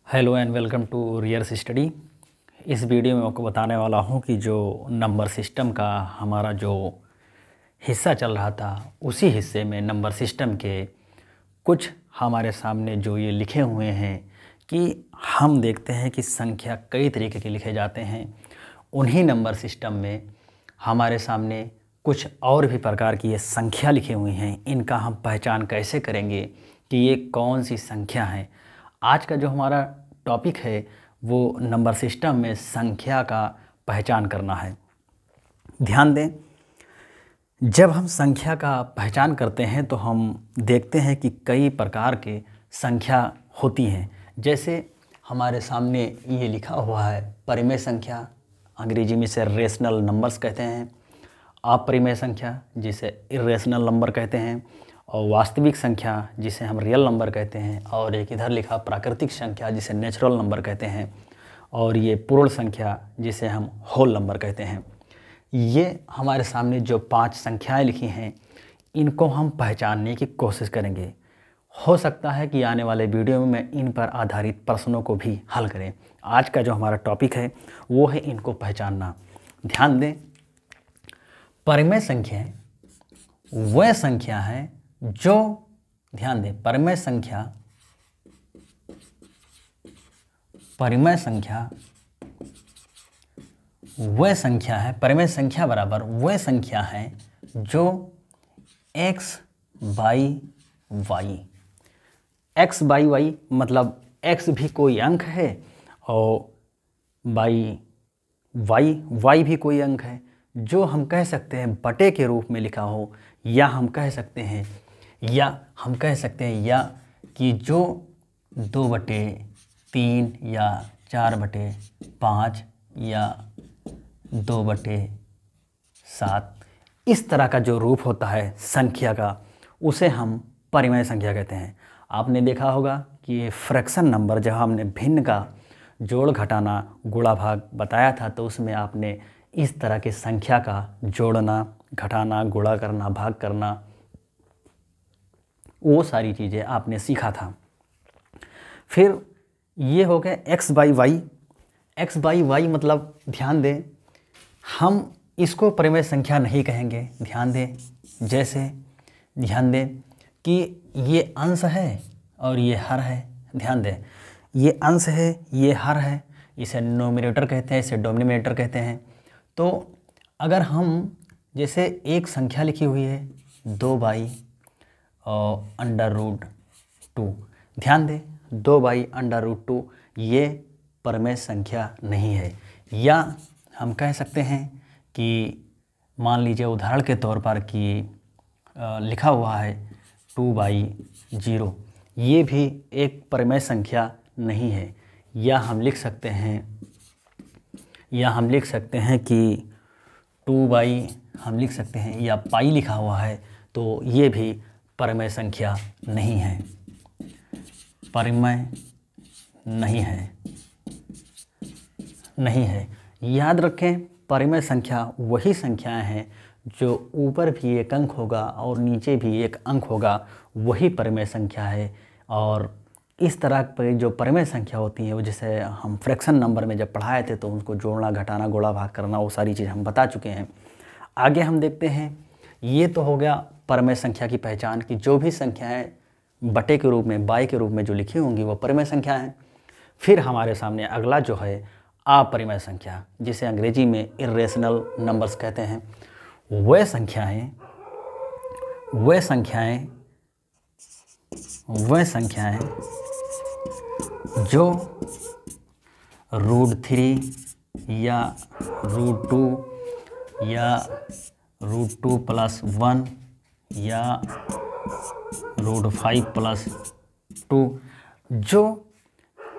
Hello and welcome to rears study. इस video में आपको बताने वाला हूं कि जो नंबर सिस्टम का हमारा जो हिस्सा चल रहा था उसी हिस्से में नंबर सिस्टम के कुछ हमारे सामने जो ये लिखे हुए हैं कि हम देखते हैं कि संख्या कई तरीके के लिखे जाते हैं। उन्हीं नंबर सिस्टम में हमारे सामने कुछ और भी प्रकार की ये संख्या लिखी हुई हैं। इनका हम पहचान कैसे करेंगे कि ये कौन सी संख्या है। आज का जो हमारा टॉपिक है वो नंबर सिस्टम में संख्या का पहचान करना है। ध्यान दें, जब हम संख्या का पहचान करते हैं तो हम देखते हैं कि कई प्रकार के संख्या होती हैं। जैसे हमारे सामने ये लिखा हुआ है परिमेय संख्या, अंग्रेजी में इसे रेशनल नंबर्स कहते हैं। अपरिमेय संख्या जिसे इरेशनल नंबर कहते हैं, और वास्तविक संख्या जिसे हम रियल नंबर कहते हैं, और एक इधर लिखा प्राकृतिक संख्या जिसे नेचुरल नंबर कहते हैं, और ये पूर्ण संख्या जिसे हम होल नंबर कहते हैं। ये हमारे सामने जो 5 संख्याएं लिखी हैं इनको हम पहचानने की कोशिश करेंगे। हो सकता है कि आने वाले वीडियो में मैं इन पर आधारित प्रश्नों को भी हल करें। आज का जो हमारा टॉपिक है वो है इनको पहचानना। ध्यान दें, परिमेय संख्याएं वह संख्या है जो, ध्यान दें, परिमेय संख्या वह संख्या है, परिमेय संख्या बराबर वह संख्या है जो x by Y, x by Y मतलब x भी कोई अंक है और बाई वाई भी कोई अंक है, जो हम कह सकते हैं बटे के रूप में लिखा हो, या हम कह सकते हैं या कि जो 2/3 या 4/5 या 2/7 इस तरह का जो रूप होता है संख्या का, उसे हम परिमेय संख्या कहते हैं। आपने देखा होगा कि ये फ्रैक्शन नंबर जब हमने भिन्न का जोड़ घटाना गुणा भाग बताया था तो उसमें आपने इस तरह की संख्या का जोड़ना घटाना गुणा करना भाग करना वो सारी चीज़ें आपने सीखा था। फिर ये हो गया x बाई वाई मतलब ध्यान दें, हम इसको परिमेय संख्या नहीं कहेंगे। ध्यान दें कि ये अंश है और ये हर है। ध्यान दें, ये अंश है ये हर है, इसे नोमिनेटर कहते हैं, इसे डोमिनेटर कहते हैं। तो अगर हम जैसे एक संख्या लिखी हुई है 2/√2, ध्यान दें 2/√2 ये परिमेय संख्या नहीं है। या हम कह सकते हैं कि मान लीजिए उदाहरण के तौर पर कि लिखा हुआ है 2/0, ये भी एक परिमेय संख्या नहीं है। या हम लिख सकते हैं कि 2 हम लिख सकते हैं, या पाई लिखा हुआ है तो ये भी परिमेय संख्या नहीं है, परिमेय नहीं है। याद रखें, परिमेय संख्या वही संख्याएं हैं जो ऊपर भी एक अंक होगा और नीचे भी एक अंक होगा, वही परिमेय संख्या है। और इस तरह पर जो परिमेय संख्या होती है वो जैसे हम फ्रैक्शन नंबर में जब पढ़ाए थे तो उनको जोड़ना घटाना गुणा भाग करना वो सारी चीज़ हम बता चुके हैं। आगे हम देखते हैं, ये तो हो गया परिमेय संख्या की पहचान कि जो भी संख्याएं बटे के रूप में बाई के रूप में जो लिखी होंगी वो परिमेय संख्या हैं। फिर हमारे सामने अगला जो है अपरिमेय संख्या, जिसे अंग्रेजी में इरेशनल नंबर्स कहते हैं। वह संख्याएं जो √3 या √2 या √2+1 या √5+2 जो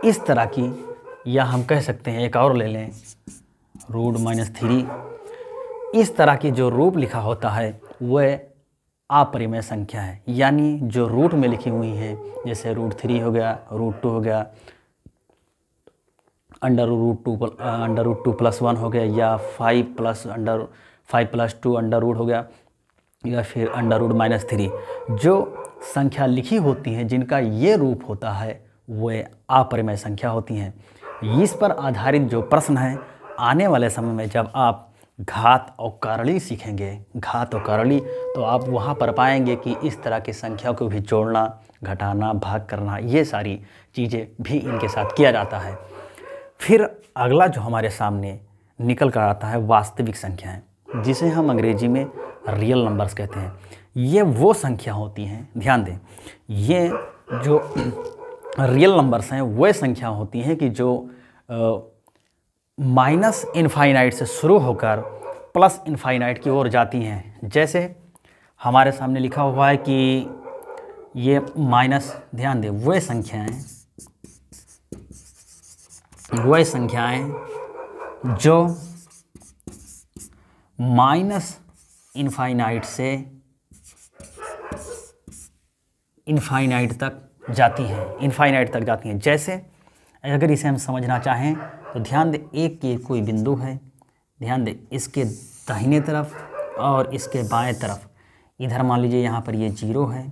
इस तरह की, या हम कह सकते हैं एक और ले लें √-3, इस तरह की जो रूप लिखा होता है वह अपरिमेय संख्या है। यानी जो रूट में लिखी हुई हैं, जैसे √3 हो गया, √2 हो गया, √2+1 हो गया, या 5+2 अंडर रूट हो गया, या फिर √-3, जो संख्या लिखी होती हैं जिनका ये रूप होता है वे अपरिमेय संख्या होती हैं। इस पर आधारित जो प्रश्न है, आने वाले समय में जब आप घात और करली सीखेंगे, घात और करली, तो आप वहाँ पर पाएंगे कि इस तरह की संख्या को भी जोड़ना, घटाना, भाग करना, ये सारी चीज़ें भी इनके साथ किया जाता है। फिर अगला जो हमारे सामने निकल कर आता है वास्तविक संख्याएं, जिसे हम अंग्रेजी में रियल नंबर्स कहते हैं। ये वो संख्या होती हैं, ध्यान दें, ये जो रियल नंबर्स हैं वो संख्या होती हैं कि जो माइनस इनफाइनाइट से शुरू होकर प्लस इनफाइनाइट की ओर जाती हैं। जैसे हमारे सामने लिखा हुआ है कि ये माइनस, ध्यान दें, वो संख्याएं जो माइनस इनफाइनाइट से इनफाइनाइट तक जाती हैं, जैसे अगर इसे हम समझना चाहें तो ध्यान दें, एक के कोई बिंदु है, ध्यान दें, इसके दाहिने तरफ और इसके बाएं तरफ, इधर मान लीजिए यहाँ पर ये 0 है,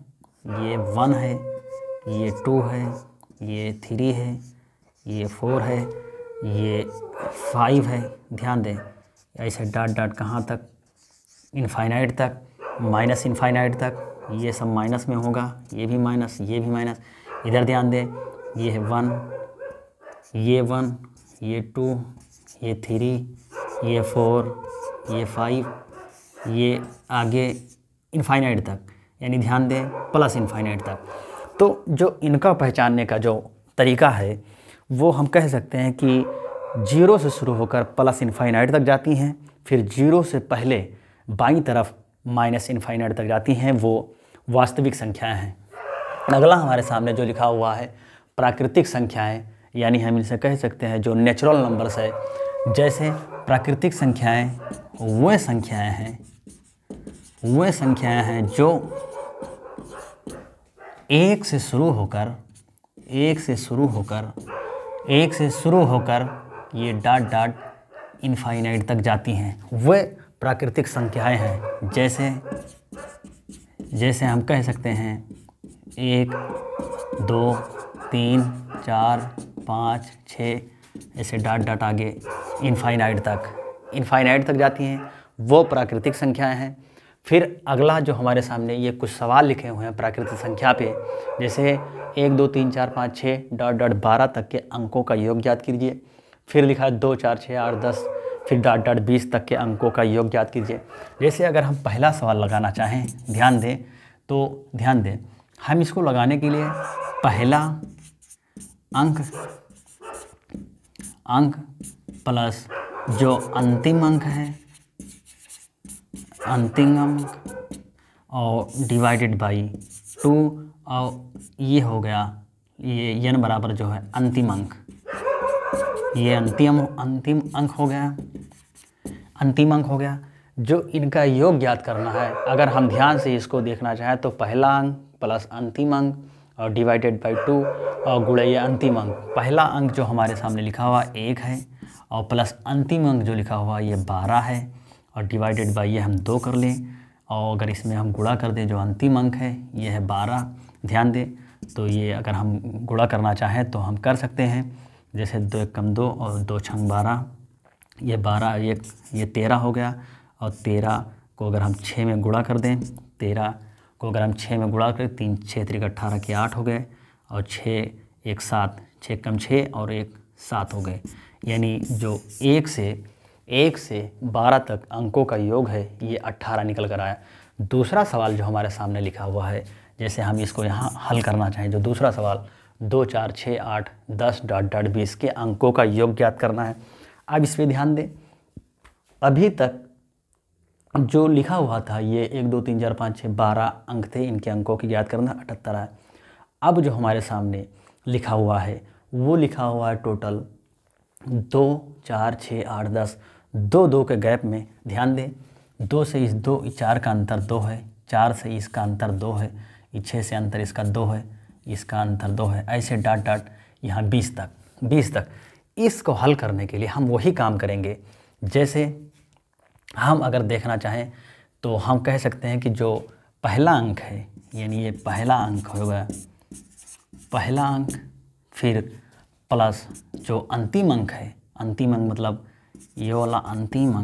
ये 1 है, ये 2 है, ये 3 है, ये 4 है, ये 5 है। ध्यान दें, ऐसे डॉट डॉट कहाँ तक, इनफाइनाइट तक, माइनस इनफाइनाइट तक, ये सब माइनस में होगा, ये भी माइनस, ये भी माइनस। इधर ध्यान दें, ये है 1, ये 1, ये 2, ये 3, ये 4, ये 5, ये आगे इनफाइनाइट तक, यानी ध्यान दें प्लस इनफाइनाइट तक। तो जो इनका पहचानने का जो तरीका है वो हम कह सकते हैं कि 0 से शुरू होकर प्लस इनफाइनाइट तक जाती हैं, फिर 0 से पहले बाईं तरफ माइनस इनफाइनाइट तक जाती हैं, वो वास्तविक संख्याएं हैं। अगला हमारे सामने जो लिखा हुआ है प्राकृतिक संख्याएं, यानी हम इसे कह सकते हैं जो नेचुरल नंबर्स है। जैसे प्राकृतिक संख्याएं वो संख्याएं हैं जो एक से शुरू होकर ये डॉट डॉट इनफाइनाइट तक जाती हैं, वे प्राकृतिक संख्याएं हैं। जैसे हम कह सकते हैं 1, 2, 3, 4, 5, 6, ऐसे डॉट डॉट आगे इनफाइनाइट तक जाती हैं, वो प्राकृतिक संख्याएं हैं। फिर अगला जो हमारे सामने ये कुछ सवाल लिखे हुए हैं प्राकृतिक संख्या पे, जैसे 1, 2, 3, 4, 5, 6 डॉट डॉट 12 तक के अंकों का योग ज्ञात कीजिए। फिर लिखा है 2, 4, 6, 8, 10, फिर डॉट डॉट 20 तक के अंकों का योग ज्ञात कीजिए। जैसे अगर हम पहला सवाल लगाना चाहें, ध्यान दें, हम इसको लगाने के लिए पहला अंक प्लस जो अंतिम अंक है, और डिवाइडेड बाई 2, और ये हो गया, ये n बराबर जो है अंतिम अंक, ये अंतिम अंक हो गया। जो इनका योग ज्ञात करना है, अगर हम ध्यान से इसको देखना चाहें तो पहला अंक प्लस अंतिम अंक और डिवाइडेड बाई 2 और गुणा ये अंतिम अंक। पहला अंक जो हमारे सामने लिखा हुआ 1 है और प्लस अंतिम अंक जो लिखा हुआ ये 12 है और डिवाइडेड बाई ये हम 2 कर लें, और अगर इसमें हम गुणा कर दें जो अंतिम अंक है ये है 12। ध्यान दें, तो ये अगर हम गुणा करना चाहें तो हम कर सकते हैं, जैसे 2 × 2 और 2 × 12, ये 12, ये 13 हो गया, और 13 को अगर हम 6 में गुणा कर दें, 13 को अगर हम 6 में गुणा करें, 3 × 6 = 18 के 8 हो गए, और 6 × 7, 6 × 6 और 1 7 हो गए। यानी जो 1 से 12 तक अंकों का योग है ये 18 निकल कर आया। दूसरा सवाल जो हमारे सामने लिखा हुआ है, जैसे हम इसको यहाँ हल करना चाहें, जो दूसरा सवाल 2, 4, 6, 8, 10 डॉट डॉट 20 के अंकों का योग ज्ञात करना है। अब इस पर ध्यान दें, अभी तक जो लिखा हुआ था ये 1, 2, 3, 4, 5, 6, 12 अंक थे, इनके अंकों की ज्ञात करना 78 है। अब जो हमारे सामने लिखा हुआ है वो लिखा हुआ है टोटल 2, 4, 6, 8, 10, 2 के गैप में। ध्यान दें, 2 से इस 2 4 का अंतर 2 है, 4 से इसका अंतर 2 है, 6 से अंतर इसका 2 है, इसका अंतर 2 है, ऐसे डॉट डॉट यहाँ 20 तक। इसको हल करने के लिए हम वही काम करेंगे। जैसे हम अगर देखना चाहें तो हम कह सकते हैं कि जो पहला अंक है, यानी ये पहला अंक होगा, पहला अंक, फिर प्लस जो अंतिम अंक है, अंतिम अंक मतलब ये वाला अंतिम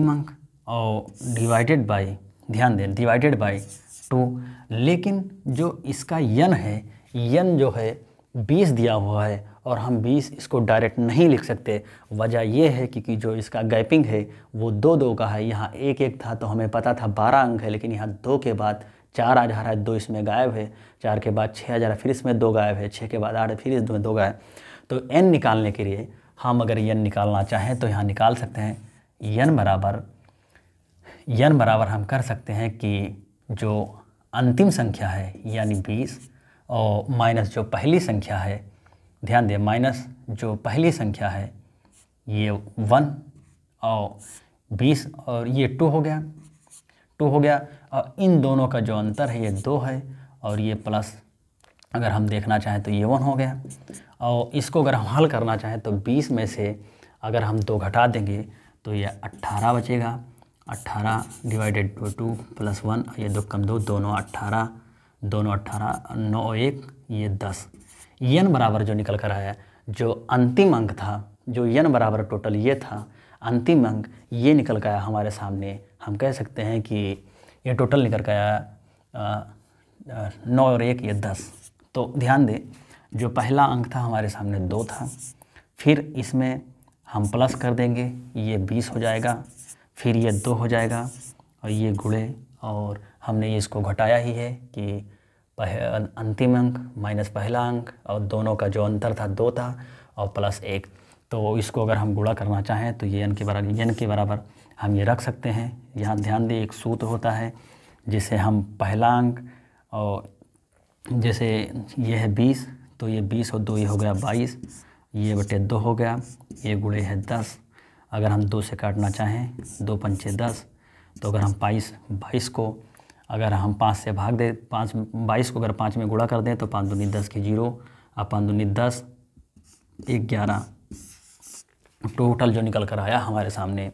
अंक और डिवाइडेड बाय, ध्यान दें डिवाइडेड बाय 2। लेकिन जो इसका यन है, यन जो है 20 दिया हुआ है और हम 20 इसको डायरेक्ट नहीं लिख सकते। वजह ये है कि जो इसका गैपिंग है वो 2 का है। यहाँ 1 था तो हमें पता था 12 अंक है, लेकिन यहाँ 2 के बाद 4 आ जा रहा है, 2 इसमें गायब है, 4 के बाद 6 आ जा रहा है, फिर इसमें 2 गायब है, 6 के बाद 8 फिर इसमें 2 गायब। तो n निकालने के लिए हम अगर n निकालना चाहें तो यहाँ निकाल सकते हैं। n बराबर हम कर सकते हैं कि जो अंतिम संख्या है यानी 20 और माइनस जो पहली संख्या है, ध्यान दें माइनस जो पहली संख्या है ये 1 और 20 और ये 2 हो गया और इन दोनों का जो अंतर है ये 2 है और ये प्लस अगर हम देखना चाहें तो ये 1 हो गया। और इसको अगर हम हल करना चाहें तो 20 में से अगर हम 2 घटा देंगे तो ये 18 बचेगा। 18 डिवाइडेड 2 प्लस 1, ये 2 कम 2 दोनों 18, 9 1 ये 10। n बराबर जो निकल कर आया, जो अंतिम अंक था, जो n बराबर टोटल ये था, अंतिम अंक ये निकल कर आया हमारे सामने। हम कह सकते हैं कि ये टोटल निकल कर आया 9 और 1 ये 10। तो ध्यान दें जो पहला अंक था हमारे सामने 2 था, फिर इसमें हम प्लस कर देंगे ये 20 हो जाएगा, फिर ये 2 हो जाएगा और ये गुणे, और हमने ये इसको घटाया ही है कि अंतिम अंक माइनस पहला अंक और दोनों का जो अंतर था 2 था और प्लस 1। तो इसको अगर हम गुणा करना चाहें तो ये n के बराबर हम ये रख सकते हैं। यहाँ ध्यान दें एक सूत्र होता है जिसे हम पहला अंक, और जैसे ये है 20 तो ये 20 और 2 ये हो गया 22, ये बटे 2 हो गया, ये गुणे है 10। अगर हम 2 से काटना चाहें 2 पंचे 10, तो अगर हम 22 को अगर हम 5 से भाग दें, 22 को अगर 5 में गुणा कर दें तो 5 दूनी 10 की 0 और 5 दूनी 10 11। टोटल जो निकल कर आया हमारे सामने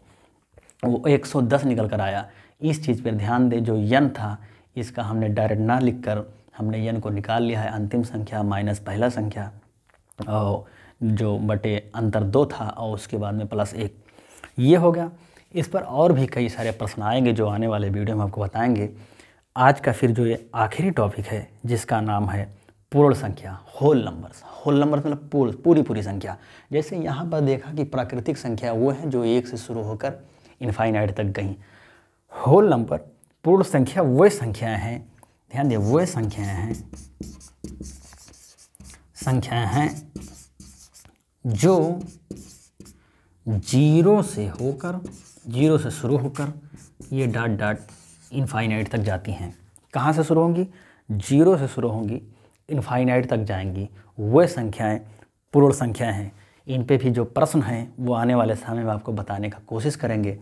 वो 110 निकल कर आया। इस चीज़ पर ध्यान दें, जो n था इसका हमने डायरेक्ट ना लिखकर हमने n को निकाल लिया है, अंतिम संख्या माइनस पहला संख्या और जो बटे अंतर 2 था और उसके बाद में प्लस 1 ये हो गया। इस पर और भी कई सारे प्रश्न आएंगे जो आने वाले वीडियो में आपको बताएंगे। आज का फिर जो ये आखिरी टॉपिक है जिसका नाम है पूर्ण संख्या, होल नंबर्स। होल नंबर्स मतलब पूरी संख्या। जैसे यहाँ पर देखा कि प्राकृतिक संख्या वो है जो 1 से शुरू होकर इनफाइनाइट तक गई। होल नंबर पूर्ण संख्या वो संख्याएं हैं, ध्यान दिए वो संख्याएं हैं जो 0 से शुरू होकर ये डॉट इनफाइनाइट तक जाती हैं। कहाँ से शुरू होंगी? 0 से शुरू होंगी, इनफाइनाइट तक जाएंगी। वह संख्याएं पूर्ण संख्याएं हैं। इन पे भी जो प्रश्न हैं वो आने वाले समय में आपको बताने का कोशिश करेंगे।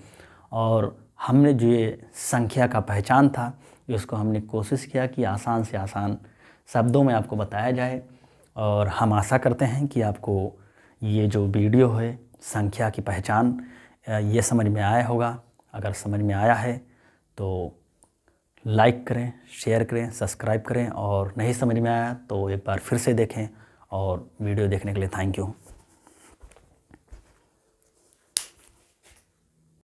और हमने जो ये संख्या का पहचान था उसको हमने कोशिश किया कि आसान से आसान शब्दों में आपको बताया जाए। और हम आशा करते हैं कि आपको ये जो वीडियो है संख्या की पहचान ये समझ में आया होगा। अगर समझ में आया है तो लाइक करें, शेयर करें, सब्सक्राइब करें, और नहीं समझ में आया तो एक बार फिर से देखें। और वीडियो देखने के लिए थैंक यू।